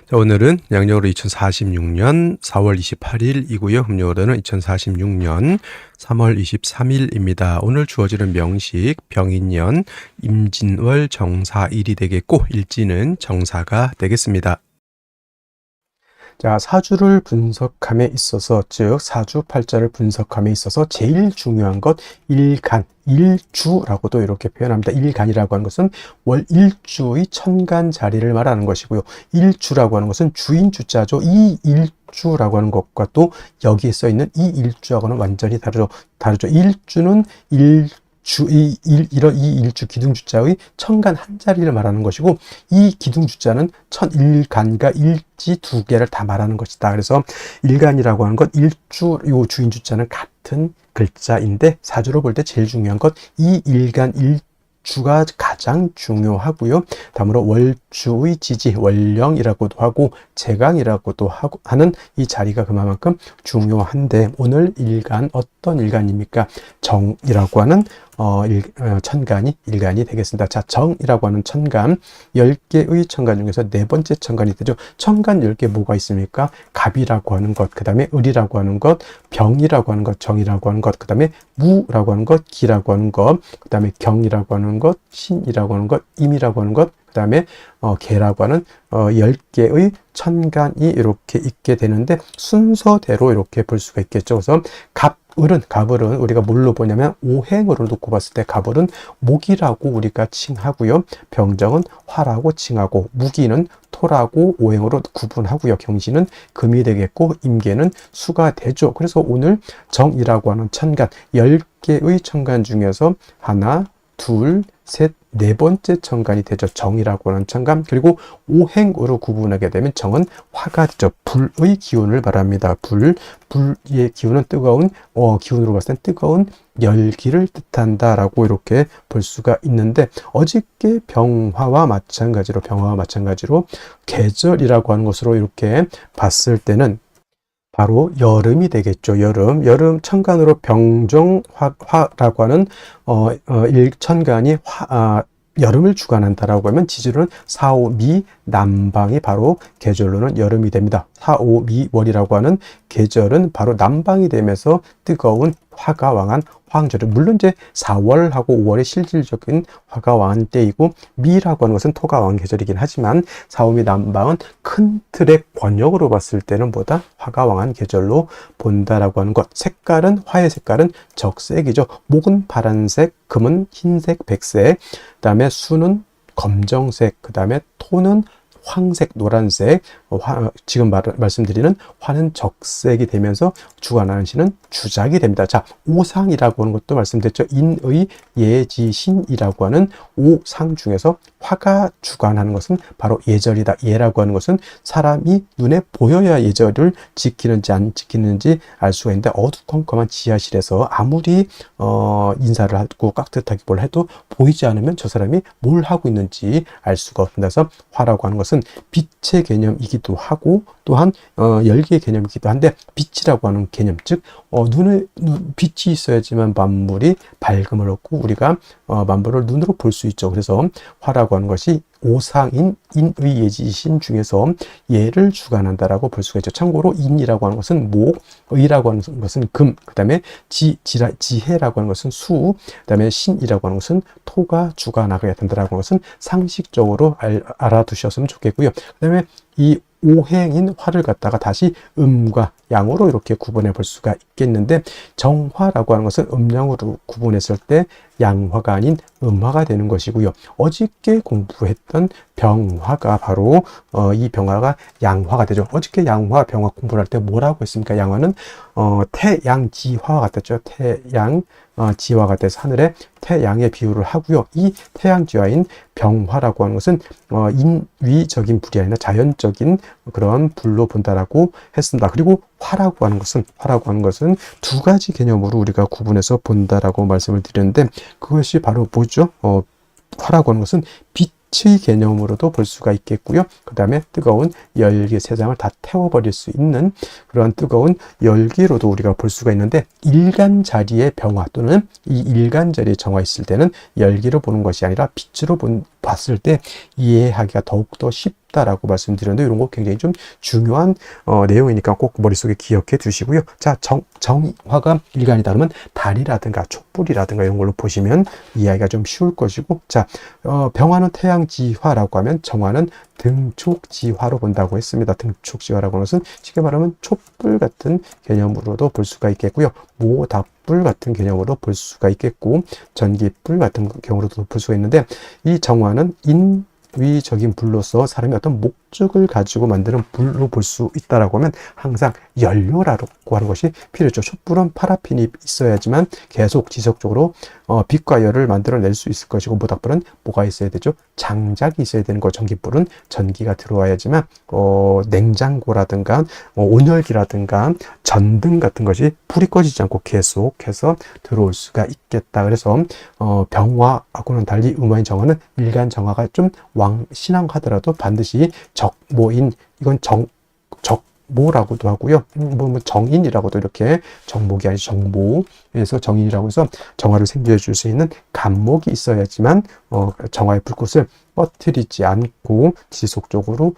자, 오늘은 양력으로 2046년 4월 28일이고요. 음력으로는 2046년 3월 23일입니다. 오늘 주어지는 명식 병인년 임진월 정사일이 되겠고 일지는 정사가 되겠습니다. 자, 사주를 분석함에 있어서, 즉 사주팔자를 분석함에 있어서 제일 중요한 것 일간, 일주라고도 이렇게 표현합니다. 일간이라고 하는 것은 월 일주의 천간 자리를 말하는 것이고요. 일주라고 하는 것은 주인 주자죠. 이 일주라고 하는 것과 또 여기에 써 있는 이 일주하고는 완전히 다르죠. 일주는 이런 이 일주 기둥주자의 천간 한 자리를 말하는 것이고, 이 기둥주자는 천일간과 일지 두 개를 다 말하는 것이다. 그래서 일간이라고 하는 것, 일주, 요 주인주자는 같은 글자인데 사주로 볼 때 제일 중요한 것 이 일간 일주가 가장 중요하고요. 다음으로 월주의 지지, 월령이라고도 하고 제강이라고도 하는 이 자리가 그만큼 중요한데, 오늘 일간 어떤 일간입니까? 정이라고 하는 천간이 일간이 되겠습니다. 자, 정이라고 하는 천간 10개의 천간 중에서 네 번째 천간이 되죠. 천간 10개 뭐가 있습니까? 갑이라고 하는 것, 그 다음에 을이라고 하는 것, 병이라고 하는 것, 정이라고 하는 것, 그 다음에 무라고 하는 것, 기라고 하는 것, 그 다음에 경이라고 하는 것, 신이라고 하는 것, 임이라고 하는 것, 그 다음에 개라고 하는 10개의 천간이 이렇게 있게 되는데, 순서대로 이렇게 볼 수가 있겠죠. 그래서 갑을은 우리가 뭘로 보냐면 오행으로 놓고 봤을 때 갑을은 목이라고 우리가 칭하고요. 병정은 화라고 칭하고, 무기는 토라고 오행으로 구분하고요. 경신은 금이 되겠고 임계는 수가 되죠. 그래서 오늘 정이라고 하는 천간 10개의 천간 중에서 하나, 둘, 셋, 네 번째 천간이 되죠. 정이라고 하는 천간. 그리고 오행으로 구분하게 되면 정은 화가 되죠. 불의 기운을 말합니다. 불의 기운은 뜨거운, 기운으로 봤을 땐 뜨거운 열기를 뜻한다라고 이렇게 볼 수가 있는데, 어저께 병화와 마찬가지로 계절이라고 하는 것으로 이렇게 봤을 때는 바로 여름이 되겠죠. 여름 천간으로 병정화라고 하는 일천간이 여름을 주관한다라고 하면 지지로는 사오미 남방이 바로 계절로는 여름이 됩니다. 사오미월이라고 하는 계절은 바로 남방이 되면서 뜨거운 화가 왕한 황절을, 물론 이제 4월하고 5월의 실질적인 화가 왕한 때이고, 미라고 하는 것은 토가 왕한 계절이긴 하지만 사오미 남방은 큰 틀의 권역으로 봤을 때는 보다 화가 왕한 계절로 본다라고 하는 것. 색깔은, 화의 색깔은 적색이죠. 목은 파란색, 금은 흰색, 백색, 그 다음에 수는 검정색, 그 다음에 토는 황색, 노란색, 지금 말씀드리는 화는 적색이 되면서 주관하는 신은 주작이 됩니다. 자, 오상이라고 하는 것도 말씀드렸죠. 인의, 예지, 신이라고 하는 오상 중에서 화가 주관하는 것은 바로 예절이다. 예라고 하는 것은 사람이 눈에 보여야 예절을 지키는지 안 지키는지 알 수가 있는데, 어두컴컴한 지하실에서 아무리 인사를 하고 깍듯하게 뭘 해도 보이지 않으면 저 사람이 뭘 하고 있는지 알 수가 없습니다. 그래서 화라고 하는 것은 빛의 개념이기도 하고 또한 열기의 개념이기도 한데, 빛이라고 하는 개념, 즉 빛이 있어야지만 만물이 밝음을 얻고 우리가 만물을 눈으로 볼 수 있죠. 그래서 화라고 하는 것이 오상인 인의 예지신 중에서 예를 주관한다라고 볼 수가 있죠. 참고로 인이라고 하는 것은 목, 의라고 하는 것은 금, 그 다음에 지혜라고 하는 것은 수, 그 다음에 신이라고 하는 것은 토가 주관하게 된다라고 하는 것은 상식적으로 알아두셨으면 좋겠고요. 그 다음에 이 오행인 화를 갖다가 다시 음과 양으로 이렇게 구분해 볼 수가 있겠는데, 정화라고 하는 것은 음양으로 구분했을 때 양화가 아닌 음화가 되는 것이고요. 어저께 공부했던 병화가 바로 이 병화가 양화가 되죠. 어저께 양화, 병화 공부를 할 때 뭐라고 했습니까? 양화는 태양지화와 같았죠. 태양지화가 돼서 하늘에 태양의 비유를 하고요. 이 태양지화인 병화라고 하는 것은 인위적인 불이 아니라 자연적인 그런 불로 본다라고 했습니다. 그리고 화라고 하는 것은 두 가지 개념으로 우리가 구분해서 본다라고 말씀을 드렸는데, 그것이 바로 뭐죠? 화라고 하는 것은 빛의 개념으로도 볼 수가 있겠고요. 그 다음에 뜨거운 열기 세상을 다 태워버릴 수 있는 그런 뜨거운 열기로도 우리가 볼 수가 있는데, 일간 자리의 병화 또는 이 일간 자리에 정화 있을 때는 열기로 보는 것이 아니라 빛으로 봤을 때 이해하기가 더욱더 쉽다 없다라고 말씀드렸는데 이런 거 굉장히 좀 중요한 내용이니까 꼭 머릿속에 기억해 두시고요. 자, 정화가 일간이다 그러면 달이라든가 촛불이라든가 이런 걸로 보시면 이해하기가 좀 쉬울 것이고, 자, 병화는 태양지화라고 하면 정화는 등촉지화로 본다고 했습니다. 등촉지화라고 하는 것은 쉽게 말하면 촛불 같은 개념으로도 볼 수가 있겠고요. 모닥불 같은 개념으로 볼 수가 있겠고, 전기불 같은 경우로도 볼 수가 있는데, 이 정화는 인위적인 불로서 사람이 어떤 목적을 가지고 만드는 불로 볼 수 있다라고 하면 항상 연료라고 하는 것이 필요죠. 촛불은 파라핀이 있어야지만 계속 지속적으로 빛과 열을 만들어낼 수 있을 것이고, 모닥불은 뭐가 있어야 되죠? 장작이 있어야 되는 거. 전기불은 전기가 들어와야지만 냉장고라든가 온열기라든가 전등 같은 것이 불이 꺼지지 않고 계속해서 들어올 수가 있겠다. 그래서 병화하고는 달리 음화인 정화는 일간 정화가 좀 왕신앙하더라도 반드시 적모인, 이건 정모라고도 하고요. 뭐 정인이라고도, 이렇게 정목이 아니죠. 정모에서 정인이라고 해서 정화를 생겨해 줄 수 있는 간목이 있어야지만 정화의 불꽃을 꺼뜨리지 않고 지속적으로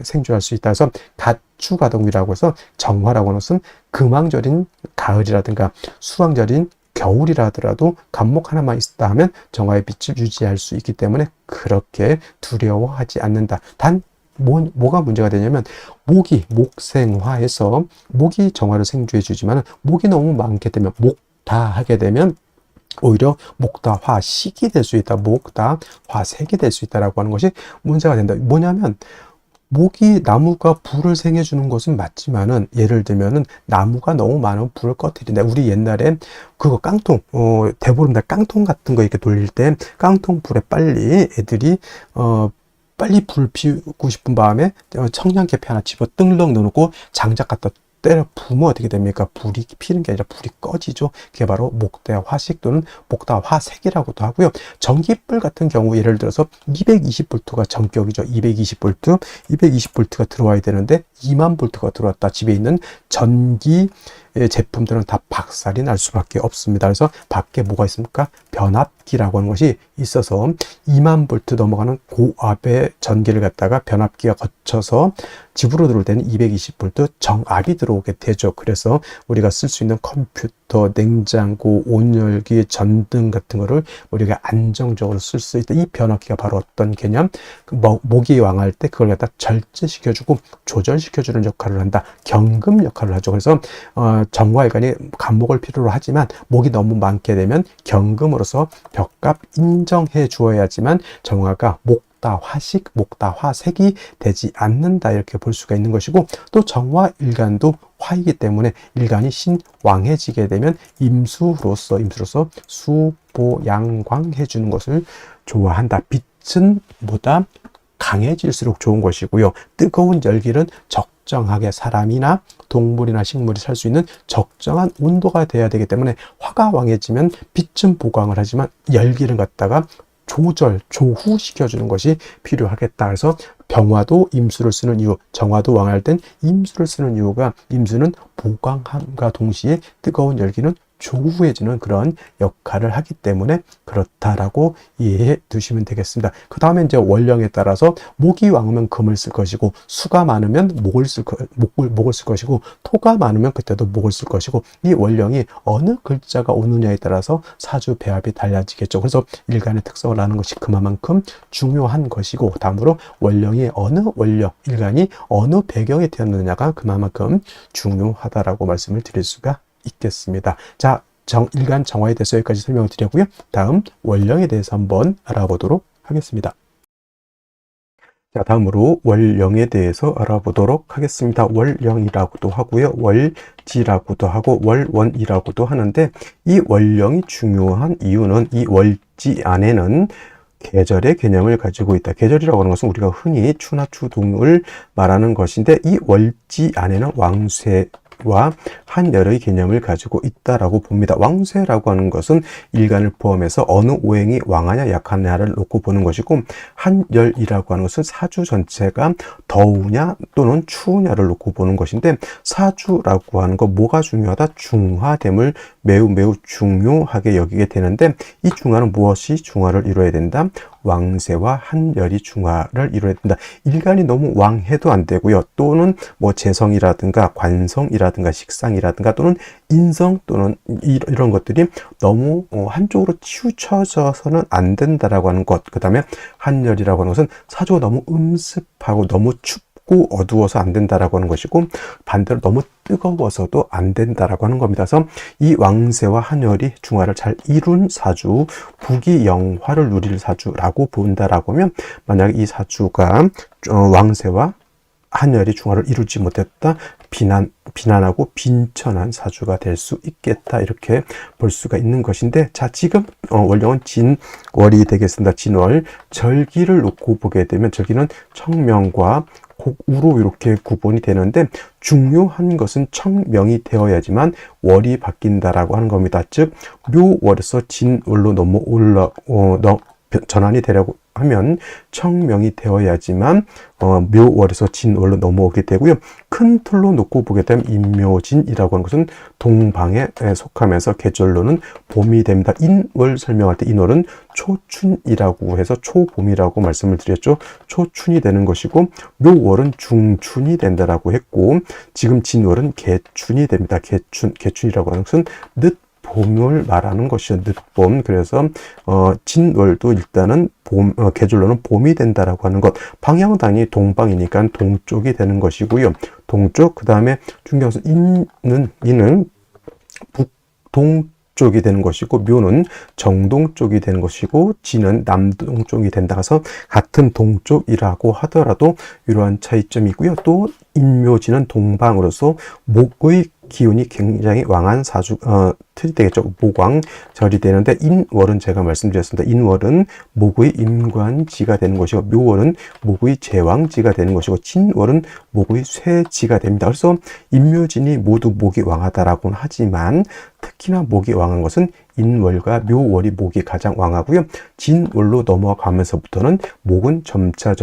생존할 수 있다. 해서 가추가동이라고 해서 정화라고 하는 것은 금왕절인 가을이라든가 수왕절인 겨울이라 하더라도 간목 하나만 있다 하면 정화의 빛을 유지할 수 있기 때문에 그렇게 두려워하지 않는다. 단 뭐가 문제가 되냐면 목생화에서 목이 정화를 생주해 주지만 목이 너무 많게 되면 목다하게 되면 오히려 목다화식이 될 수 있다. 목다화색이 될 수 있다라고 하는 것이 문제가 된다. 뭐냐면 나무가 불을 생해주는 것은 맞지만은, 예를 들면은 나무가 너무 많은 불을 꺼뜨린다. 우리 옛날에 그거 깡통, 대보름달 깡통 같은 거 이렇게 돌릴 때 깡통 불에 빨리 애들이 빨리 불 피우고 싶은 마음에 청량계피 하나 집어 뜬렁 넣어놓고 장작 갖다 때려 부으면 어떻게 됩니까? 불이 피는 게 아니라 불이 꺼지죠. 그게 바로 목대화식 또는 목다화색이라고도 하고요. 전기불 같은 경우 예를 들어서 220V가 전격이죠. 220V, 220V가 들어와야 되는데 20000V가 들어왔다. 집에 있는 전기 제품들은 다 박살이 날 수밖에 없습니다. 그래서 밖에 뭐가 있습니까? 변압기라고 하는 것이 있어서 20000V 넘어가는 고압의 전기를 갖다가 변압기가 거쳐서 집으로 들어올 때는 220V 정압이 들어오게 되죠. 그래서 우리가 쓸 수 있는 컴퓨터, 냉장고, 온열기, 전등 같은 거를 우리가 안정적으로 쓸 수 있다. 이 변압기가 바로 어떤 개념? 목이 왕할 때 그걸 갖다 절제시켜주고 조절시켜주는 역할을 한다. 경금 역할을 하죠. 그래서 정화일간이 간목을 필요로 하지만 목이 너무 많게 되면 경금으로서 벽값 인정해 주어야지만 정화가 목다화식, 목다화색이 되지 않는다. 이렇게 볼 수가 있는 것이고, 또 정화일간도 화이기 때문에 일간이 신왕해지게 되면 임수로서 수보양광해 주는 것을 좋아한다. 빛은 보다 강해질수록 좋은 것이고요. 뜨거운 열기는 적정하게 사람이나 동물이나 식물이 살 수 있는 적정한 온도가 돼야 되기 때문에 화가 왕해지면 빛은 보강을 하지만 열기를 갖다가 조후시켜주는 것이 필요하겠다. 그래서 병화도 임수를 쓰는 이유, 정화도 왕할 땐 임수를 쓰는 이유가, 임수는 보강함과 동시에 뜨거운 열기는 조후해지는 그런 역할을 하기 때문에 그렇다라고 이해해 두시면 되겠습니다. 그 다음에 이제 원령에 따라서 목이 왕하면 금을 쓸 것이고, 수가 많으면 목을 쓸 것이고, 토가 많으면 그때도 목을 쓸 것이고, 이 원령이 어느 글자가 오느냐에 따라서 사주 배합이 달라지겠죠. 그래서 일간의 특성을 아는 것이 그만큼 중요한 것이고, 다음으로 원령이 어느 원령, 일간이 어느 배경에 태어났느냐가 그만큼 중요하다라고 말씀을 드릴 수가 있겠습니다. 자, 일간 정화에 대해서 여기까지 설명을 드렸고요. 다음 원령에 대해서 한번 알아보도록 하겠습니다. 자, 다음으로 월령에 대해서 알아보도록 하겠습니다. 월령이라고도 하고요. 월지라고도 하고 월원이라고도 하는데, 이 월령이 중요한 이유는 이 월지 안에는 계절의 개념을 가지고 있다. 계절이라고 하는 것은 우리가 흔히 추나 추동을 말하는 것인데, 이 월지 안에는 왕쇠와 한열의 개념을 가지고 있다라고 봅니다. 왕쇠라고 하는 것은 일간을 포함해서 어느 오행이 왕하냐 약하냐를 놓고 보는 것이고, 한열이라고 하는 것은 사주 전체가 더우냐 또는 추우냐를 놓고 보는 것인데, 사주라고 하는 거 뭐가 중요하다? 중화됨을 매우 매우 중요하게 여기게 되는데, 이 중화는 무엇이 중화를 이루어야 된다? 왕세와 한열이 중화를 이루어야 된다. 일간이 너무 왕해도 안 되고요. 또는 뭐 재성이라든가 관성이라든가 식상이라든가 또는 인성 또는 이런 것들이 너무 한쪽으로 치우쳐져서는 안 된다라고 하는 것. 그 다음에 한열이라고 하는 것은 사주가 너무 음습하고 너무 춥고 어두워서 안 된다라고 하는 것이고, 반대로 너무 뜨거워서도 안 된다라고 하는 겁니다. 그래서 이 왕세와 한열이 중화를 잘 이룬 사주, 부귀영화를 누릴 사주라고 본다라고 하면, 만약에 이 사주가 왕세와 한열이 중화를 이루지 못했다, 비난하고 빈천한 사주가 될 수 있겠다, 이렇게 볼 수가 있는 것인데, 자, 지금 월령은 진월이 되겠습니다. 진월, 절기를 놓고 보게 되면 절기는 청명과 곡우로 이렇게 구분이 되는데, 중요한 것은 청명이 되어야지만 월이 바뀐다라고 하는 겁니다. 즉 묘월에서 진월로 전환이 되려고 하면 청명이 되어야지만 묘월에서 진월로 넘어오게 되고요. 큰 틀로 놓고 보게 되면 인묘진이라고 하는 것은 동방에 속하면서 계절로는 봄이 됩니다. 인월 설명할 때 인월은 초춘이라고 해서 초봄이라고 말씀을 드렸죠. 초춘이 되는 것이고, 묘월은 중춘이 된다라고 했고, 지금 진월은 개춘이 됩니다. 개춘이라고 하는 것은 봄을 말하는 것이죠. 늦봄. 그래서 진월도 일단은 계절로는 봄이 된다라고 하는 것. 방향은 당연히 동방이니까 동쪽이 되는 것이고요. 동쪽. 그 다음에 중요한 것은 이는 북동쪽이 되는 것이고, 묘는 정동쪽이 되는 것이고, 진은 남동쪽이 된다 해서 같은 동쪽이라고 하더라도 이러한 차이점이 있고요. 또 인묘진은 동방으로서 목의 기운이 굉장히 왕한 틀이 되겠죠. 목왕절이 되는데, 인월은 제가 말씀드렸습니다. 인월은 목의 임관지가 되는 것이고, 묘월은 목의 제왕지가 되는 것이고, 진월은 목의 쇠지가 됩니다. 그래서 인묘진이 모두 목이 왕하다라고는 하지만, 특히나 목이 왕한 것은 인월과 묘월이 목이 가장 왕하고요. 진월로 넘어가면서부터는 목은 점차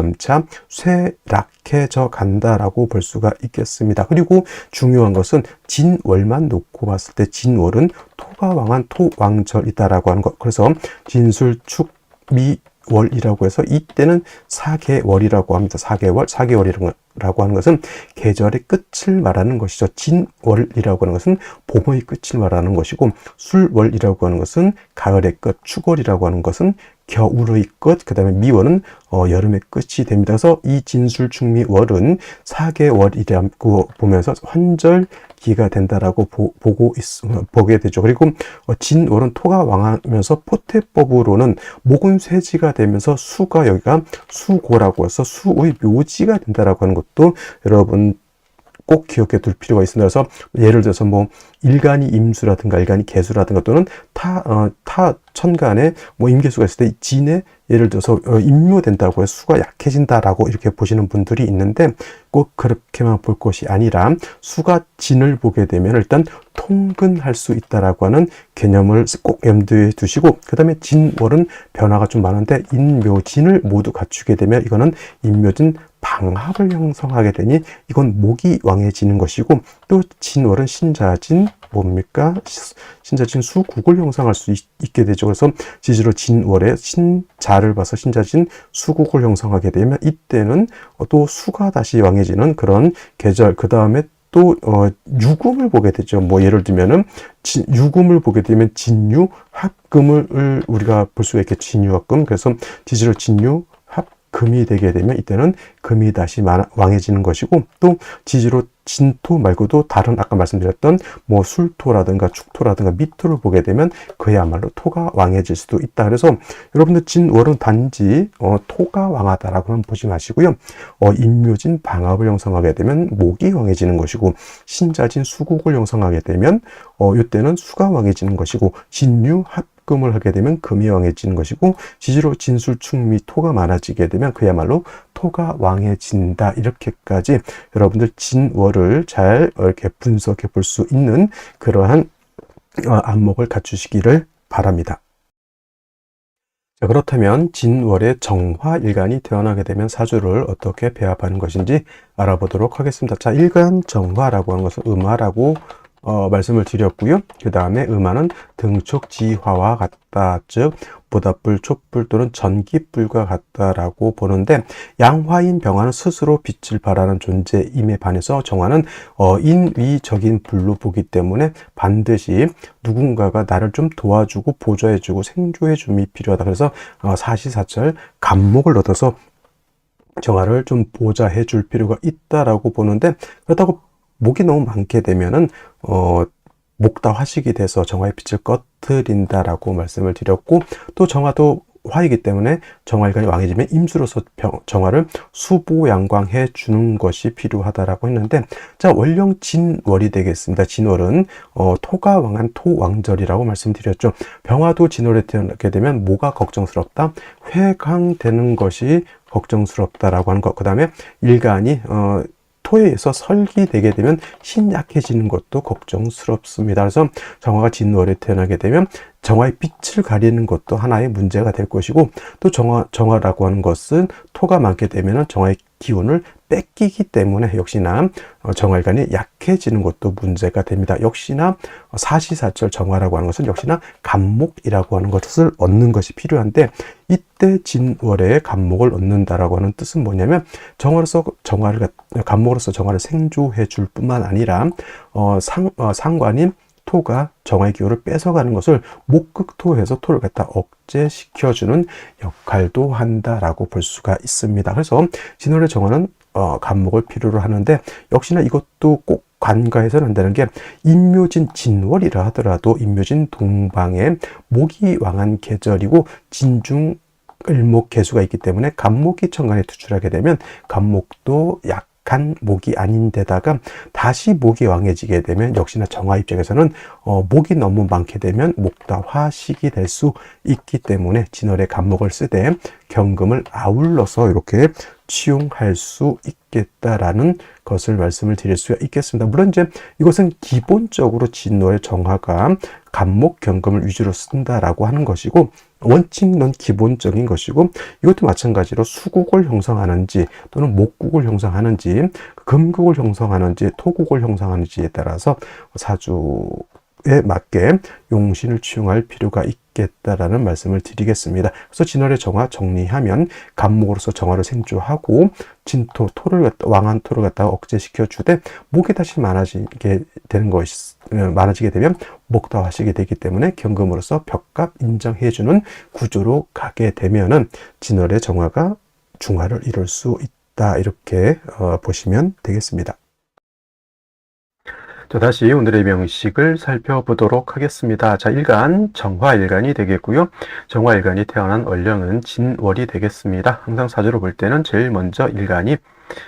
쇠락해져 간다라고 볼 수가 있겠습니다. 그리고 중요한 것은 진월만 놓고 봤을 때 진월은 토가 왕한 토왕절이다라고 하는 것. 그래서 진술축미월이라고 해서 이때는 사계월이라고 합니다. 사계월이라고 하는 것은 계절의 끝을 말하는 것이죠. 진월이라고 하는 것은 봄의 끝을 말하는 것이고, 술월이라고 하는 것은 가을의 끝, 축월이라고 하는 것은 겨울의 끝, 그 다음에 미월은 여름의 끝이 됩니다. 그래서 이 진술축미월은 사계월이라고 보면서 환절기가 된다라고 보게 되죠. 그리고 진월은 토가 왕하면서 포태법으로는 목은 쇠지가 되면서 수가 여기가 수고라고 해서 수의 묘지가 된다라고 하는 것도 여러분 꼭 기억해 둘 필요가 있습니다. 그래서 예를 들어서 뭐 일간이 임수라든가 일간이 개수라든가 또는 타 천간에 뭐 임계수가 있을 때 진에 예를 들어서 임묘된다고 해서 수가 약해진다라고 이렇게 보시는 분들이 있는데, 꼭 그렇게만 볼 것이 아니라 수가 진을 보게 되면 일단 통근할 수 있다라고 하는 개념을 꼭 염두에 두시고, 그 다음에 진월은 변화가 좀 많은데 인묘진을 모두 갖추게 되면 이거는 인묘진 방합을 형성하게 되니 이건 목이 왕해지는 것이고, 또 진월은 신자진 뭡니까? 신자진 수국을 형성할 수 있게 되죠. 그래서 지지로 진월에 신자를 봐서 신자진 수국을 형성하게 되면 이때는 또 수가 다시 왕해지는 그런 계절, 그 다음에 또 유금을 보게 되죠. 뭐 예를 들면은 유금을 보게 되면 진유 합금을 우리가 볼 수가 있겠죠. 진유 합금. 그래서 지지로 진유 금이 되게 되면 이때는 금이 다시 왕해지는 것이고, 또 지지로 진토 말고도 다른 아까 말씀드렸던 뭐 술토라든가 축토라든가 미토를 보게 되면 그야말로 토가 왕해질 수도 있다. 그래서 여러분들 진월은 단지 토가 왕하다라고는 보지 마시고요. 인묘진 방합을 형성하게 되면 목이 왕해지는 것이고, 신자진 수국을 형성하게 되면 이때는 수가 왕해지는 것이고, 진유 합금을 하게 되면 금이 왕해지는 것이고, 지지로 진술축미 토가 많아지게 되면 그야말로 토가 왕해진다. 이렇게까지 여러분들 진월을 잘 이렇게 분석해 볼 수 있는 그러한 안목을 갖추시기를 바랍니다. 자, 그렇다면 진월의 정화일간이 태어나게 되면 사주를 어떻게 배합하는 것인지 알아보도록 하겠습니다. 자, 일간 정화라고 하는 것은 음화라고 말씀을 드렸고요. 그 다음에 음화는 등촉지화와 같다, 즉 모닥불, 촛불 또는 전기불과 같다라고 보는데, 양화인 병화는 스스로 빛을 발하는 존재임에 반해서 정화는 인위적인 불로 보기 때문에 반드시 누군가가 나를 좀 도와주고 보조해주고 생조해줌이 필요하다. 그래서 사시사철 감목을 얻어서 정화를 좀 보좌해 줄 필요가 있다라고 보는데, 그렇다고 목이 너무 많게 되면은 목다화식이 돼서 정화의 빛을 꺼트린다라고 말씀을 드렸고, 또 정화도 화이기 때문에 정화일간이 왕해지면 임수로서 정화를 수보양광해 주는 것이 필요하다라고 했는데, 자, 월령 진월이 되겠습니다. 진월은 토가 왕한 토왕절이라고 말씀드렸죠. 병화도 진월에 태어나게 되면 뭐가 걱정스럽다? 회강되는 것이 걱정스럽다라고 하는 것. 그 다음에 일간이 토에 의해서 설기되게 되면 신약해지는 것도 걱정스럽습니다. 그래서 정화가 진월에 태어나게 되면 정화의 빛을 가리는 것도 하나의 문제가 될 것이고, 또 정화라고 하는 것은 토가 많게 되면 정화의 기운을 뺏기기 때문에 역시나 정화일간이 약해지는 것도 문제가 됩니다. 역시나 사시사철 정화라고 하는 것은 역시나 간목이라고 하는 것을 얻는 것이 필요한데, 이때 진월에 간목을 얻는다라고 하는 뜻은 뭐냐면, 간목으로서 정화를 생조해 줄 뿐만 아니라 상관인 토가 정화의 기운을 뺏어가는 것을 목극토해서 토를 갖다 억제시켜주는 역할도 한다라고 볼 수가 있습니다. 그래서 진월의 정화는 간목을 필요로 하는데, 역시나 이것도 꼭 간과해서는 안 되는 게, 인묘진 진월이라 하더라도 인묘진 동방에 목이 왕한 계절이고 진중 을목 개수가 있기 때문에 간목이 천간에 투출하게 되면 간목도 약한 목이 아닌데다가 다시 목이 왕해지게 되면 역시나 정화 입장에서는 목이 너무 많게 되면 목다화식이 될 수 있기 때문에 진월에 간목을 쓰되 경금을 아울러서 이렇게 치용할 수 있겠다라는 것을 말씀을 드릴 수가 있겠습니다. 물론 이제 이것은 기본적으로 진월의 정화가 간목 경금을 위주로 쓴다라고 하는 것이고, 원칙론 기본적인 것이고, 이것도 마찬가지로 수국을 형성하는지 또는 목국을 형성하는지 금국을 형성하는지 토국을 형성하는지에 따라서 사주에 맞게 용신을 치용할 필요가 있겠다라는 말씀을 드리겠습니다. 그래서 진월의 정화 정리하면 간목으로서 정화를 생조하고 진토, 왕한 토를 갖다가 억제시켜 주되 목이 다시 많아지게 되면 목다화식이 되기 때문에 경금으로서 벽값 인정해주는 구조로 가게 되면은 진월의 정화가 중화를 이룰 수 있다, 이렇게 보시면 되겠습니다. 자, 다시 오늘의 명식을 살펴보도록 하겠습니다. 자, 일간, 정화일간이 되겠고요. 정화일간이 태어난 월령은 진월이 되겠습니다. 항상 사주로 볼 때는 제일 먼저 일간이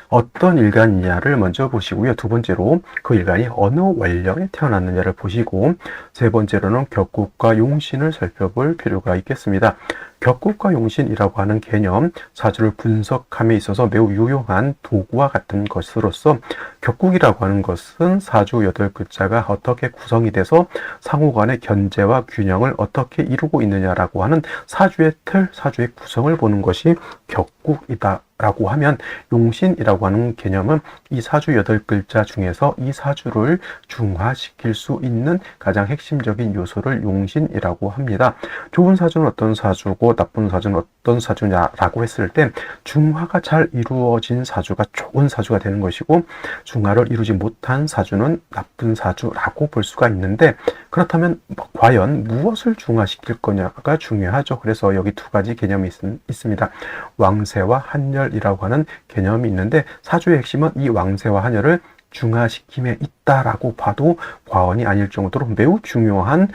어떤 일간이냐를 먼저 보시고요. 두 번째로 그 일간이 어느 월령에 태어났느냐를 보시고, 세 번째로는 격국과 용신을 살펴볼 필요가 있겠습니다. 격국과 용신이라고 하는 개념, 사주를 분석함에 있어서 매우 유용한 도구와 같은 것으로서, 격국이라고 하는 것은 사주 8글자가 어떻게 구성이 돼서 상호간의 견제와 균형을 어떻게 이루고 있느냐라고 하는 사주의 틀, 사주의 구성을 보는 것이 격국이다 라고 하면, 용신이라고 하는 개념은 이 사주 8글자 중에서 이 사주를 중화시킬 수 있는 가장 핵심적인 요소를 용신이라고 합니다. 좋은 사주는 어떤 사주고 나쁜 사주는 어떤 사주냐라고 했을 때, 중화가 잘 이루어진 사주가 좋은 사주가 되는 것이고, 중화를 이루지 못한 사주는 나쁜 사주라고 볼 수가 있는데, 그렇다면 과연 무엇을 중화시킬 거냐가 중요하죠. 그래서 여기 두 가지 개념이 있습니다. 왕세와 한열이라고 하는 개념이 있는데, 사주의 핵심은 이 왕세와 한열을 중화시킴에 있다라고 봐도 과언이 아닐 정도로 매우 중요한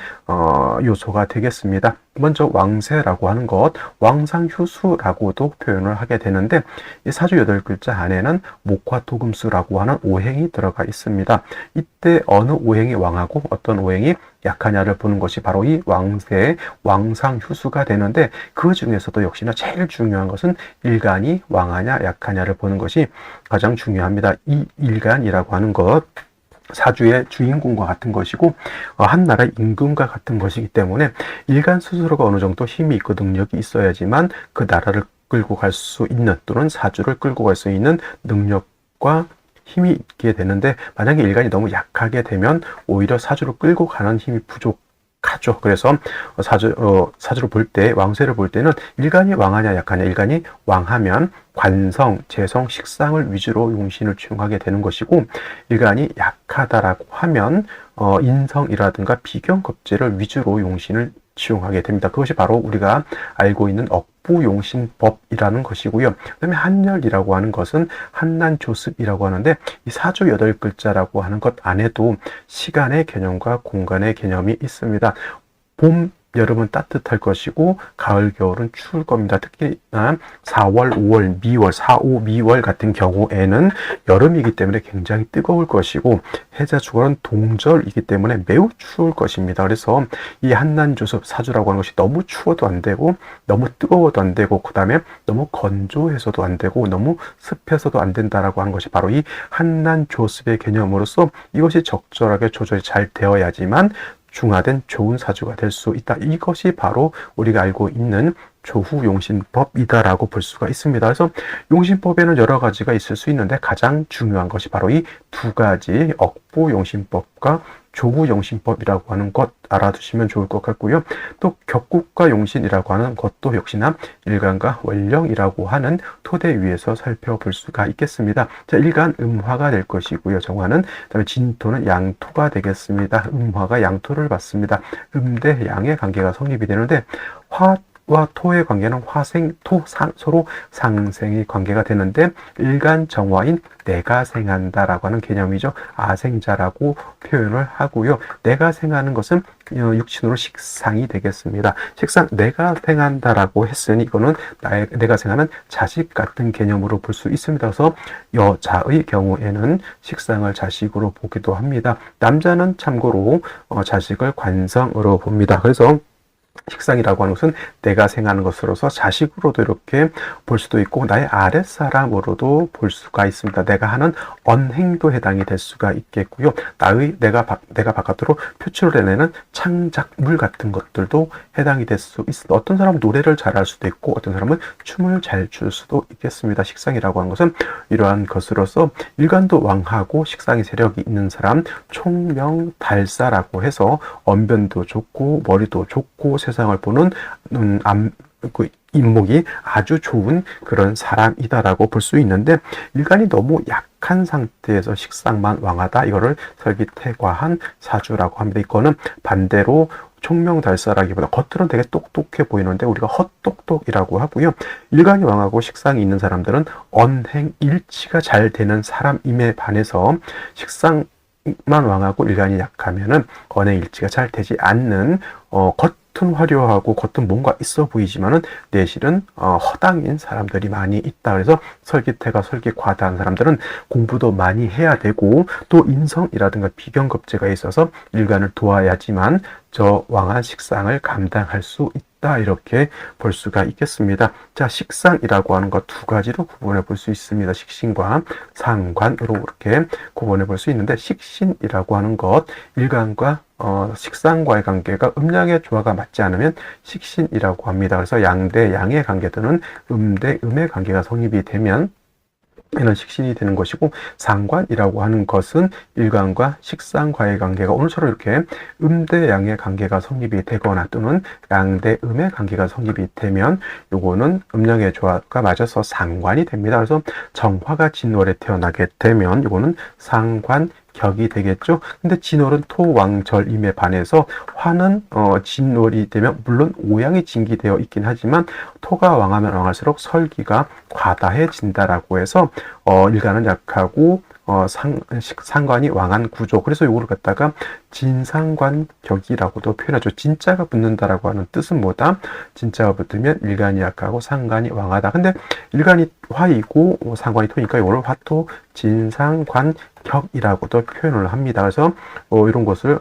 요소가 되겠습니다. 먼저 왕세라고 하는 것, 왕상휴수라고도 표현을 하게 되는데, 이 사주 8글자 안에는 목화토금수라고 하는 오행이 들어가 있습니다. 이때 어느 오행이 왕하고 어떤 오행이 약하냐를 보는 것이 바로 이 왕세의 왕상휴수가 되는데, 그 중에서도 역시나 제일 중요한 것은 일간이 왕하냐 약하냐를 보는 것이 가장 중요합니다. 이 일간이라고 하는 것, 사주의 주인공과 같은 것이고 한 나라의 임금과 같은 것이기 때문에 일간 스스로가 어느 정도 힘이 있고 능력이 있어야지만 그 나라를 끌고 갈 수 있는, 또는 사주를 끌고 갈 수 있는 능력과 힘이 있게 되는데, 만약에 일간이 너무 약하게 되면 오히려 사주를 끌고 가는 힘이 부족하죠. 그래서 사주를 볼 때, 왕세를 볼 때는 일간이 왕하냐 약하냐, 일간이 왕하면 관성, 재성, 식상을 위주로 용신을 취용하게 되는 것이고, 일간이 약하다라고 하면 인성이라든가 비경겁제를 위주로 용신을 취용하게 됩니다. 그것이 바로 우리가 알고 있는 억부용신법이라는 것이고요. 그 다음에 한열이라고 하는 것은 한난조습이라고 하는데, 이 사주 8글자라고 하는 것 안에도 시간의 개념과 공간의 개념이 있습니다. 봄, 여름은 따뜻할 것이고 가을, 겨울은 추울 겁니다. 특히나 4월, 5월, 미월, 4, 5, 미월 같은 경우에는 여름이기 때문에 굉장히 뜨거울 것이고, 해자 주간은 동절이기 때문에 매우 추울 것입니다. 그래서 이 한난조섭 사주라고 하는 것이 너무 추워도 안 되고 너무 뜨거워도 안 되고, 그 다음에 너무 건조해서도 안 되고 너무 습해서도 안 된다라고 하는 것이 바로 이 한난조섭의 개념으로서, 이것이 적절하게 조절이 잘 되어야지만 중화된 좋은 사주가 될 수 있다. 이것이 바로 우리가 알고 있는 조후용신법이다라고 볼 수가 있습니다. 그래서 용신법에는 여러 가지가 있을 수 있는데, 가장 중요한 것이 바로 이 두 가지, 억부용신법과 조후용신법이라고 하는 것 알아두시면 좋을 것 같고요. 또 격국과 용신이라고 하는 것도 역시나 일간과 원령이라고 하는 토대 위에서 살펴볼 수가 있겠습니다. 자, 일간 음화가 될 것이고요. 정화는, 그다음에 진토는 양토가 되겠습니다. 음화가 양토를 받습니다. 대 양의 관계가 성립이 되는데, 와 토의 관계는 화생, 토, 서로 상생의 관계가 되는데, 일간 정화인 내가 생한다라고 하는 개념이죠. 아생자라고 표현을 하고요. 내가 생하는 것은 육신으로 식상이 되겠습니다. 식상, 내가 생한다라고 했으니 이거는 내가 생하는 자식 같은 개념으로 볼 수 있습니다. 그래서 여자의 경우에는 식상을 자식으로 보기도 합니다. 남자는 참고로 자식을 관성으로 봅니다. 그래서 식상이라고 하는 것은 내가 생하는 것으로서 자식으로도 이렇게 볼 수도 있고, 나의 아랫사람으로도 볼 수가 있습니다. 내가 하는 언행도 해당이 될 수가 있겠고요. 내가 바깥으로 표출해내는 창작물 같은 것들도 해당이 될 수 있습니다. 어떤 사람은 노래를 잘할 수도 있고, 어떤 사람은 춤을 잘 출 수도 있겠습니다. 식상이라고 하는 것은 이러한 것으로서 일간도 왕하고 식상의 세력이 있는 사람, 총명달사라고 해서 언변도 좋고 머리도 좋고 세상을 보는 인목이 아주 좋은 그런 사람이다라고 볼 수 있는데, 일간이 너무 약한 상태에서 식상만 왕하다, 이거를 설기태과한 사주라고 합니다. 이거는 반대로 총명달사라기보다 겉으로는 되게 똑똑해 보이는데 우리가 헛똑똑이라고 하고요. 일간이 왕하고 식상이 있는 사람들은 언행 일치가 잘 되는 사람임에 반해서, 식상만 왕하고 일간이 약하면은 언행 일치가 잘 되지 않는 겉은 화려하고 겉은 뭔가 있어 보이지만은 내실은 허당인 사람들이 많이 있다. 그래서 설기태가 과다한 사람들은 공부도 많이 해야 되고, 또 인성이라든가 비경겁제가 있어서 일간을 도와야지만 저 왕한 식상을 감당할 수 있다, 이렇게 볼 수가 있겠습니다. 자, 식상이라고 하는 것 두 가지로 구분해 볼 수 있습니다. 식신과 상관으로 이렇게 구분해 볼 수 있는데, 식신이라고 하는 것, 일간과 식상과의 관계가 음양의 조화가 맞지 않으면 식신이라고 합니다. 그래서 양대 양의 관계들은 대 음의 관계가 성립이 되면 이는 식신이 되는 것이고, 상관이라고 하는 것은 일간과 식상과의 관계가 오늘처럼 이렇게 대 양의 관계가 성립이 되거나 또는 양대 음의 관계가 성립이 되면 요거는 음양의 조화가 맞아서 상관이 됩니다. 그래서 정화가 진월에 태어나게 되면 요거는 상관 격이 되겠죠. 근데 진월은 토왕절임에 반해서 화는 진월이 되면 물론 오양이 진기되어 있긴 하지만 토가 왕하면 왕할수록 설기가 과다해진다라고 해서 일간은 약하고 상관이 왕한 구조. 그래서 이거를 갖다가 진상관격이라고도 표현하죠. 진짜가 붙는다라고 하는 뜻은 뭐다? 진짜가 붙으면 일간이 약하고 상관이 왕하다. 근데 일간이 화이고 상관이 토니까 이거를 화토 진상관격이라고도 표현을 합니다. 그래서 이런 것을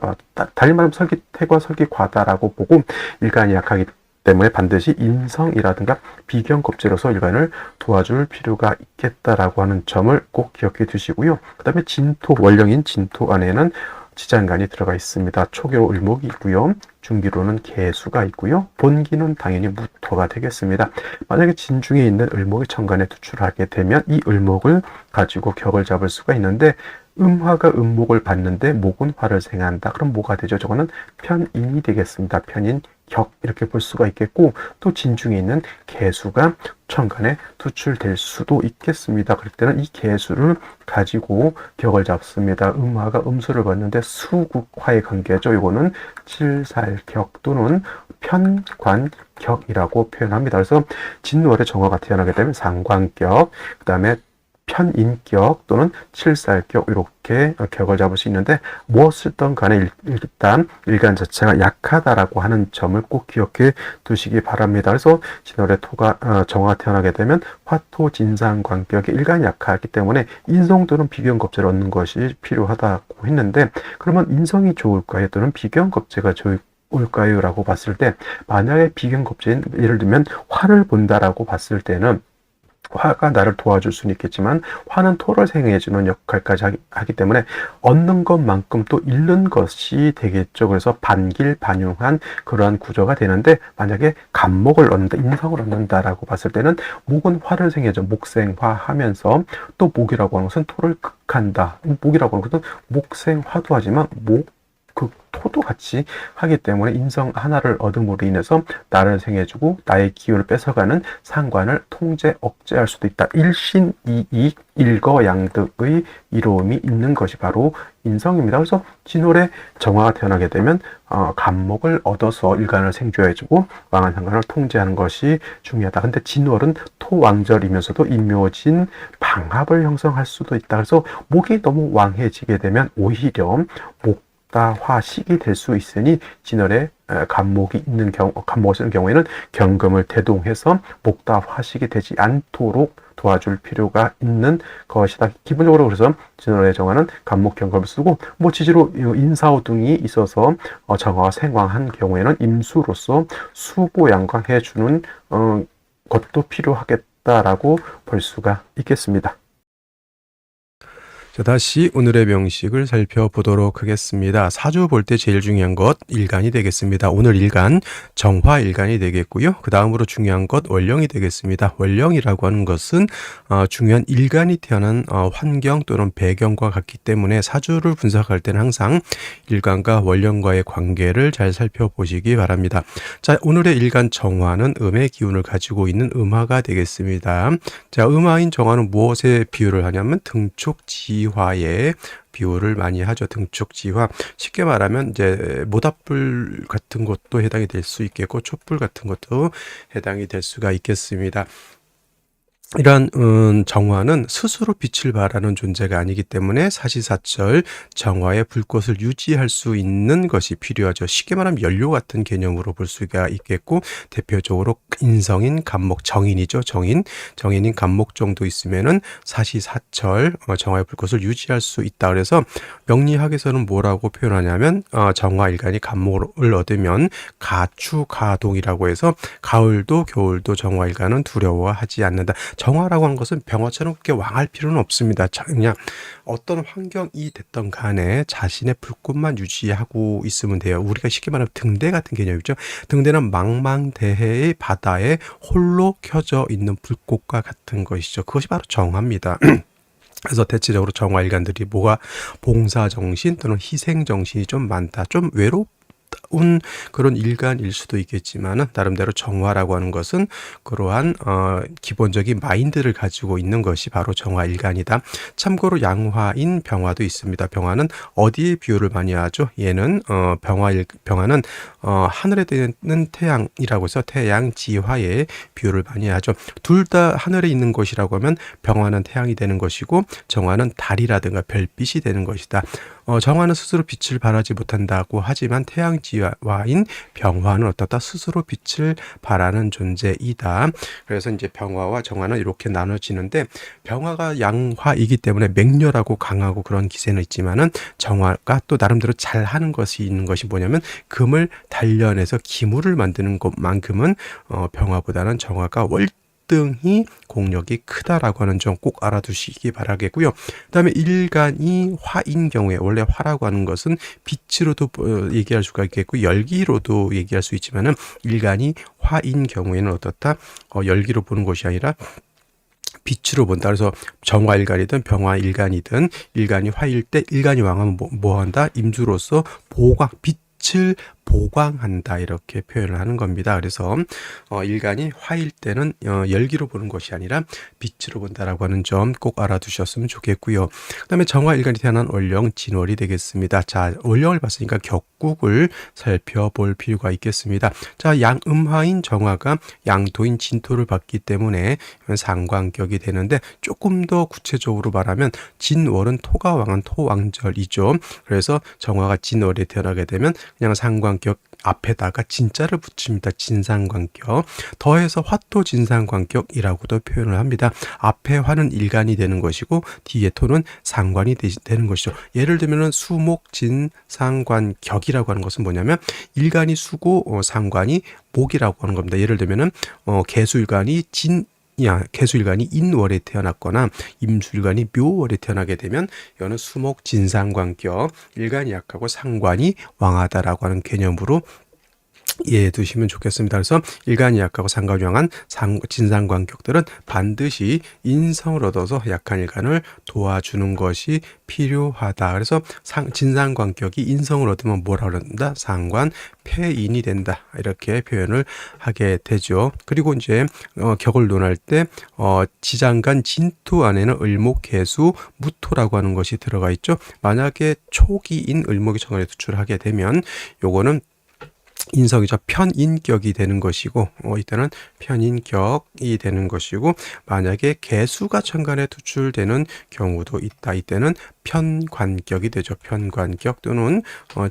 달리 말하면 설기태과 설기과다라고 보고, 일간이 약하기 때문에 반드시 인성이라든가 비경겁제로서 일간을 도와줄 필요가 있겠다라고 하는 점을 꼭 기억해 두시고요. 그 다음에 진토, 원령인 진토 안에는 지장간이 들어가 있습니다. 초기로 을목이 있고요. 중기로는 개수가 있고요. 본기는 당연히 무토가 되겠습니다. 만약에 진중에 있는 을목이 천간에 투출하게 되면 이 을목을 가지고 격을 잡을 수가 있는데 음화가 음목을 받는데 목은 화를 생한다. 그럼 뭐가 되죠? 저거는 편인이 되겠습니다. 편인, 격 이렇게 볼 수가 있겠고 또 진중에 있는 개수가 천간에 투출될 수도 있겠습니다. 그럴 때는 이 개수를 가지고 격을 잡습니다. 음화가 음수를 받는데 수국화의 관계죠. 이거는 칠살격 또는 편관격이라고 표현합니다. 그래서 진월에 정화가 태어나게 되면 상관격, 그 다음에 편인격 또는 칠살격 이렇게 격을 잡을 수 있는데 무엇이든 간에 일단 일간 자체가 약하다라고 하는 점을 꼭 기억해 두시기 바랍니다. 그래서 진월에 토가 정화가 태어나게 되면 화토 진상관격이 일간이 약하기 때문에 인성 또는 비견겁제를 얻는 것이 필요하다고 했는데 그러면 인성이 좋을까요? 또는 비견겁제가 좋을까요? 라고 봤을 때 만약에 비견겁제인 예를 들면 화를 본다라고 봤을 때는 화가 나를 도와줄 수는 있겠지만 화는 토를 생해주는 역할까지 하기 때문에 얻는 것만큼 또 잃는 것이 되겠죠. 그래서 반길반용한 그러한 구조가 되는데 만약에 간목을 얻는다, 인성을 얻는다라고 봤을 때는 목은 화를 생해줘. 목생화 하면서 또 목이라고 하는 것은 토를 극한다. 목이라고 하는 것은 목생화도 하지만 토도 같이 하기 때문에 인성 하나를 얻음으로 인해서 나를 생해주고 나의 기운을 뺏어가는 상관을 통제, 억제할 수도 있다. 일신이익, 일거양득의 이로움이 있는 것이 바로 인성입니다. 그래서 진월에 정화가 태어나게 되면 간목을 얻어서 일간을 생조해주고 왕한 상관을 통제하는 것이 중요하다. 근데 진월은 토왕절이면서도 인묘진 방합을 형성할 수도 있다. 그래서 목이 너무 왕해지게 되면 오히려 목다화식이 될 수 있으니 진월에 간목이 있는 경우에는 경금을 대동해서 목다화식이 되지 않도록 도와줄 필요가 있는 것이다. 기본적으로 그래서 진월의 정화는 간목 경금을 쓰고 지지로 인사오 등이 있어서 정화가 생왕한 경우에는 임수로서 수보양광해 주는 것도 필요하겠다라고 볼 수가 있겠습니다. 자, 다시 오늘의 명식을 살펴보도록 하겠습니다. 사주 볼 때 제일 중요한 것 일간이 되겠습니다. 오늘 일간 정화일간이 되겠고요. 그 다음으로 중요한 것 월령이 되겠습니다. 월령이라고 하는 것은 중요한 일간이 태어난 환경 또는 배경과 같기 때문에 사주를 분석할 때는 항상 일간과 월령과의 관계를 잘 살펴보시기 바랍니다. 자, 오늘의 일간 정화는 음의 기운을 가지고 있는 음화가 되겠습니다. 자, 음화인 정화는 무엇에 비유를 하냐면 등촉지화에 비유를 많이 하죠. 등촉지화. 쉽게 말하면 이제 모닥불 같은 것도 해당이 될 수 있겠고 촛불 같은 것도 해당이 될 수가 있겠습니다. 이러한 정화는 스스로 빛을 발하는 존재가 아니기 때문에 사시사철 정화의 불꽃을 유지할 수 있는 것이 필요하죠. 쉽게 말하면 연료 같은 개념으로 볼 수가 있겠고 대표적으로 인성인 간목 정인이죠. 정인인 간목 정도 있으면은 사시사철 정화의 불꽃을 유지할 수 있다. 그래서 명리학에서는 뭐라고 표현하냐면 정화일간이 간목을 얻으면 가추가동이라고 해서 가을도 겨울도 정화일간은 두려워하지 않는다. 정화라고 하는 것은 병화처럼 그렇게 왕할 필요는 없습니다. 그냥 어떤 환경이 됐던 간에 자신의 불꽃만 유지하고 있으면 돼요. 우리가 쉽게 말하면 등대 같은 개념이죠. 등대는 망망대해의 바다에 홀로 켜져 있는 불꽃과 같은 것이죠. 그것이 바로 정화입니다. 그래서 대체적으로 정화일간들이 봉사정신 또는 희생정신이 좀 많다. 좀 외롭다. 그런 일간일 수도 있겠지만 나름대로 정화라고 하는 것은 그러한 기본적인 마인드를 가지고 있는 것이 바로 정화일간이다. 참고로 양화인 병화도 있습니다. 병화는 어디에 비유를 많이 하죠? 얘는 병화는 하늘에 있는 태양이라고 해서 태양지화에 비유를 많이 하죠. 둘 다 하늘에 있는 것이라고 하면 병화는 태양이 되는 것이고 정화는 달이라든가 별빛이 되는 것이다. 정화는 스스로 빛을 발하지 못한다고 하지만 태양지화인 병화는 어떻다? 스스로 빛을 발하는 존재이다. 그래서 이제 병화와 정화는 이렇게 나눠지는데 병화가 양화이기 때문에 맹렬하고 강하고 그런 기세는 있지만은 정화가 또 나름대로 잘하는 것이 있는 것이 뭐냐면 금을 단련해서 기물을 만드는 것만큼은 병화보다는 정화가 월등히 공력이 크다라고 하는 점 꼭 알아두시기 바라겠고요. 그다음에 일간이 화인 경우에, 원래 화라고 하는 것은 빛으로도 얘기할 수가 있겠고 열기로도 얘기할 수 있지만은 일간이 화인 경우에는 어떻다? 열기로 보는 것이 아니라 빛으로 본다. 그래서 정화일간이든 병화일간이든 일간이 화일 때 일간이 왕하면 뭐 한다? 임수로서 보광, 빛을 보광한다, 이렇게 표현을 하는 겁니다. 그래서 일간이 화일 때는 열기로 보는 것이 아니라 빛으로 본다라고 하는 점 꼭 알아두셨으면 좋겠고요. 그 다음에 정화일간이 태어난 월령 진월이 되겠습니다. 자, 월령을 봤으니까 격국을 살펴볼 필요가 있겠습니다. 자, 양음화인 정화가 양토인 진토를 받기 때문에 상관격이 되는데, 조금 더 구체적으로 말하면 진월은 토가 왕한 토왕절이죠. 그래서 정화가 진월에 태어나게 되면 그냥 상관격 앞에다가 진자를 붙입니다. 진상관격. 더해서 화토 진상관격이라고도 표현을 합니다. 앞에 화는 일간이 되는 것이고 뒤에 토는 상관이 되는 것이죠. 예를 들면 수목 진상관격이라고 하는 것은 뭐냐면 일간이 수고 상관이 목이라고 하는 겁니다. 예를 들면 개수일간이 개수일간이 인월에 태어났거나 임수일간이 묘월에 태어나게 되면 이거는 수목 진상관격, 일간이 약하고 상관이 왕하다라고 하는 개념으로 이해해 두시면 좋겠습니다. 그래서 일간이 약하고 상관이 왕한 진상관격들은 반드시 인성을 얻어서 약한 일간을 도와주는 것이 필요하다. 그래서 진상관격이 인성을 얻으면 뭐라고 그런다? 상관 폐인이 된다, 이렇게 표현을 하게 되죠. 그리고 이제 격을 논할 때 지장간 진토 안에는 을목, 개수, 무토라고 하는 것이 들어가 있죠. 만약에 초기인 을목이 정관에 투출하게 되면 요거는 인성이죠. 편인격이 되는 것이고 이때는 편인격이 되는 것이고, 만약에 개수가 천간에 투출되는 경우도 있다. 이때는 편관격이 되죠. 편관격 또는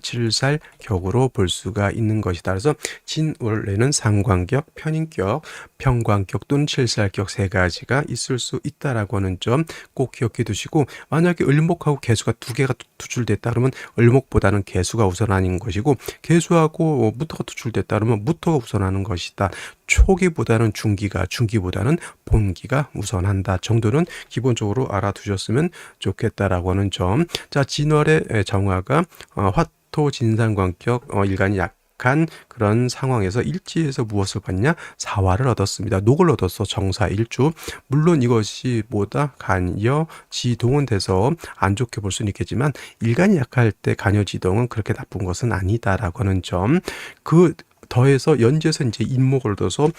칠살격으로 볼 수가 있는 것이다. 그래서 진월에는 상관격, 편인격, 편관격 또는 칠살격 세 가지가 있을 수 있다라고 하는 점 꼭 기억해 두시고, 만약에 을목하고 개수가 두 개가 투출됐다 그러면 을목보다는 개수가 우선하는 것이고, 개수하고 무토가 투출됐다 그러면 무토가 우선하는 것이다. 초기보다는 중기가, 중기보다는 본기가 우선한다 정도는 기본적으로 알아두셨으면 좋겠다라고 하는 점. 자, 진월의 정화가 화토 진상관격 일간이 약한 그런 상황에서 일지에서 무엇을 받냐? 사화를 얻었습니다. 녹을 얻어서 정사일주. 물론 이것이 뭐다? 간여 지동은 돼서 안 좋게 볼 수는 있겠지만 일간이 약할 때 간여 지동은 그렇게 나쁜 것은 아니다라고 하는 점. 더해서 연지에서 이제 인목을 얻어서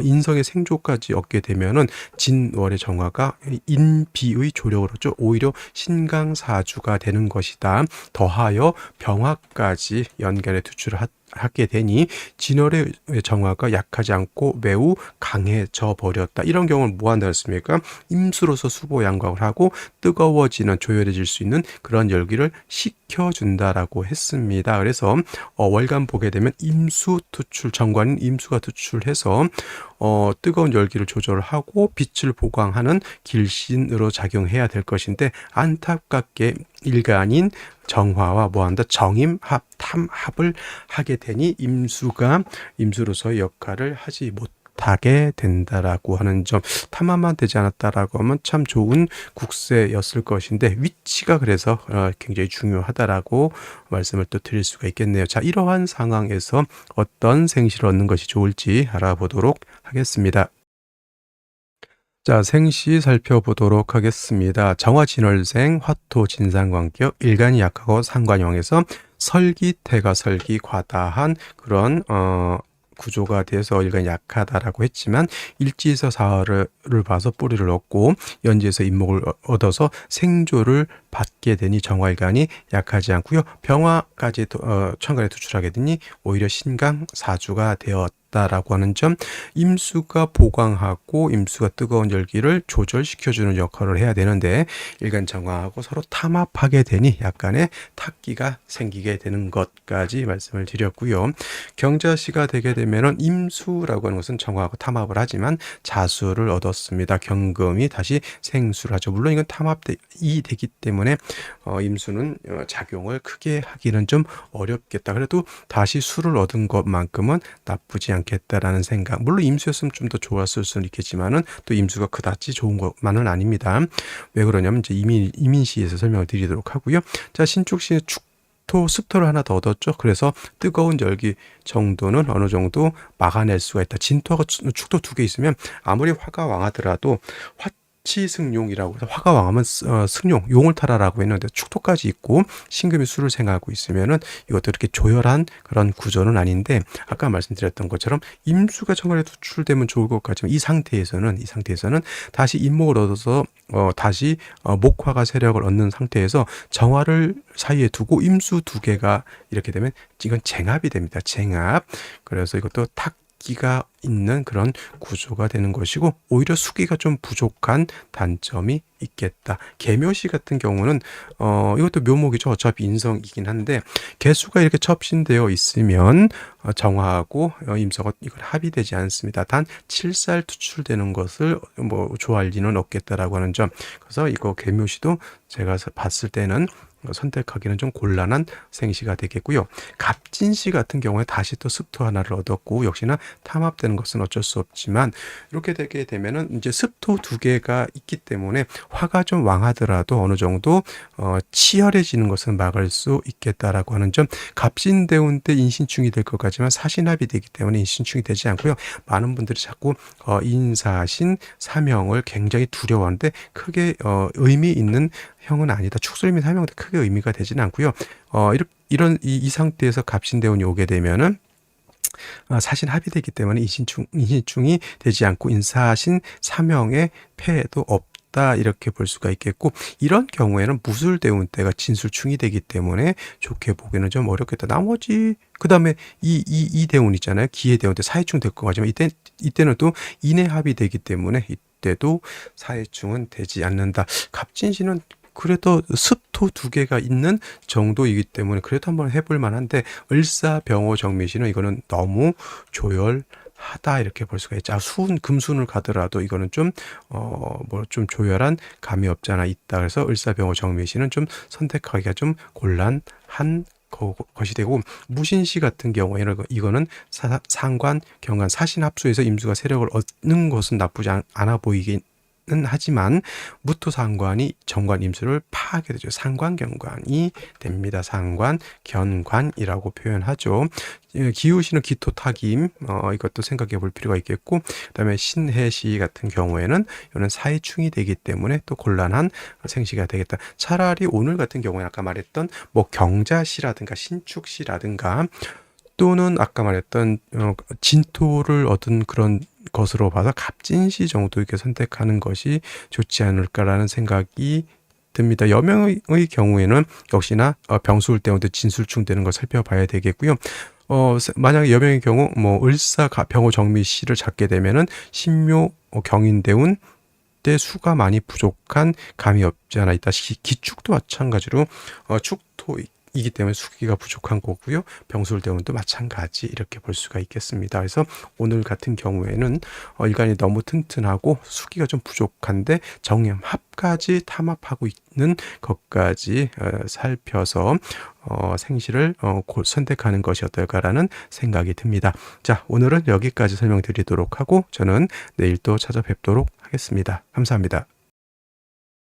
인성의 생조까지 얻게 되면은 진월의 정화가 인비의 조력을 얻죠. 오히려 신강사주가 되는 것이다. 더하여 병화까지 연간에 투출을 하게 되니 진월의 정화가 약하지 않고 매우 강해져 버렸다. 이런 경우는 뭐 한다 했습니까? 임수로서 수보 양광을 하고 뜨거워지는, 조열해질 수 있는 그런 열기를 식혀준다라고 했습니다. 그래서 월간 보게 되면 임수 투출, 정관인 임수가 투출해서 뜨거운 열기를 조절하고 빛을 보강하는 길신으로 작용해야 될 것인데, 안타깝게 일간인 정화와 뭐한다? 정임합, 탐합을 하게 되니 임수로서의 역할을 하지 못하게 된다라고 하는 점. 탐합만 되지 않았다라고 하면 참 좋은 국세였을 것인데, 위치가 그래서 굉장히 중요하다라고 말씀을 또 드릴 수가 있겠네요. 자, 이러한 상황에서 어떤 생시를 얻는 것이 좋을지 알아보도록 하겠습니다. 자, 생시 살펴보도록 하겠습니다. 정화진월생, 화토 진상관격, 일간이 약하고 상관형에서 설기태가 과다한 그런 구조가 돼서 일간이 약하다라고 했지만, 일지에서 사화를 봐서 뿌리를 얻고 연지에서 인목을 얻어서 생조를 받게 되니 정화일간이 약하지 않고요. 병화까지 천간에 투출하게 되니 오히려 신강사주가 되었다라고 하는 점. 임수가 보강하고 임수가 뜨거운 열기를 조절시켜주는 역할을 해야 되는데, 일간 정화하고 서로 탐합하게 되니 약간의 탁기가 생기게 되는 것까지 말씀을 드렸고요. 경자시가 되게 되면은 임수라고 하는 것은 정화하고 탐합을 하지만 자수를 얻었습니다. 경금이 다시 생수를 하죠. 물론 이건 탐합이 되기 때문에 임수는 작용을 크게 하기는 좀 어렵겠다. 그래도 다시 수를 얻은 것만큼은 나쁘지 않겠다. 않겠다라는 생각. 물론 임수였으면 좀 더 좋았을 수는 있겠지만은 또 임수가 그다지 좋은 것만은 아닙니다. 왜 그러냐면 이제 이민시에서 설명을 드리도록 하고요. 자, 신축시는 습토를 하나 더 얻었죠. 그래서 뜨거운 열기 정도는 어느 정도 막아낼 수가 있다. 진토하고 축토 두 개 있으면 아무리 화가 왕하더라도 화치승용이라고 해서 화가 왕하면 승용, 용을 타라라고 했는데 축토까지 있고 신금이 수를 생하고 있으면은 이것도 이렇게 조열한 그런 구조는 아닌데, 아까 말씀드렸던 것처럼 임수가 정관에 투출되면 좋을 것 같지만 이 상태에서는 다시 임목을 얻어서 다시 목화가 세력을 얻는 상태에서 정화를 사이에 두고 임수 두 개가 이렇게 되면 이건 쟁합이 됩니다. 쟁합. 그래서 이것도 탁기가 있는 그런 구조가 되는 것이고, 오히려 수기가 좀 부족한 단점이 있겠다. 계묘시 같은 경우는 이것도 묘목이죠. 어차피 인성이긴 한데 개수가 이렇게 첩신되어 있으면 정화하고 임서가 이걸 합의되지 않습니다. 단 7살 투출되는 것을 뭐 좋아할 리는 없겠다라고 하는 점. 그래서 이거 계묘시도 제가 봤을 때는 선택하기는 좀 곤란한 생시가 되겠고요. 갑진시 같은 경우에 다시 또 습토 하나를 얻었고, 역시나 탐합되는 것은 어쩔 수 없지만 이렇게 되게 되면은 이제 습토 두 개가 있기 때문에 화가 좀 왕하더라도 어느 정도 치열해지는 것은 막을 수 있겠다라고 하는 점. 갑신대운 때 인신충이 될 것 같지만 사신합이 되기 때문에 인신충이 되지 않고요. 많은 분들이 자꾸 인사신 사명을 굉장히 두려워하는데 크게 의미 있는 형은 아니다. 축술 및 사명도 크게 의미가 되지는 않고요. 이런 이 상태에서 갑신대운이 오게 되면은 사신 합의되기 때문에 인신충이 되지 않고 인사신 사명의 폐해도 없다, 이렇게 볼 수가 있겠고, 이런 경우에는 무술대운 때가 진술충이 되기 때문에 좋게 보기는 좀 어렵겠다. 나머지 그 다음에 이 대운 있잖아요. 기해대운 때 사해충 될 것 같지만 이때는 또 인해 합의되기 때문에 이때도 사해충은 되지 않는다. 갑진시는 그래도 습토 두 개가 있는 정도이기 때문에 그래도 한번 해볼 만한데, 을사병호 정미시는 이거는 너무 조열하다, 이렇게 볼 수가 있죠. 금순을 가더라도 이거는 좀 조열한 감이 없지 않아 있다. 그래서 을사병호 정미시는 좀 선택하기가 좀 곤란한 것이 되고, 무신시 같은 경우에는 이거는 상관, 경관, 사신 합수에서 임수가 세력을 얻는 것은 나쁘지 않아 보이긴 하지만 무토상관이 정관 임수를 파하게 되죠. 상관경관이 됩니다. 상관견관이라고 표현하죠. 기우시는 기토타김, 이것도 생각해 볼 필요가 있겠고, 그다음에 신해시 같은 경우에는 이거는 사해충이 되기 때문에 또 곤란한 생시가 되겠다. 차라리 오늘 같은 경우에 아까 말했던 뭐 경자시라든가 신축시라든가 또는 아까 말했던 진토를 얻은 그런 것으로 봐서 갑진시 정도 이렇게 선택하는 것이 좋지 않을까라는 생각이 듭니다. 여명의 경우에는 역시나 병수울 때문에 진술충 되는 걸 살펴봐야 되겠고요. 만약에 여명의 경우 뭐 을사 병호 정미시를 잡게 되면은 신묘 경인대운 때 수가 많이 부족한 감이 없지 않아 있다. 기축도 마찬가지로 축토이기 때문에 수기가 부족한 거고요. 병술대운도 마찬가지, 이렇게 볼 수가 있겠습니다. 그래서 오늘 같은 경우에는 일간이 너무 튼튼하고 수기가 좀 부족한데 정염합까지 탐합하고 있는 것까지 살펴서 생시를 선택하는 것이 어떨까라는 생각이 듭니다. 자, 오늘은 여기까지 설명드리도록 하고 저는 내일 또 찾아뵙도록 하겠습니다. 감사합니다.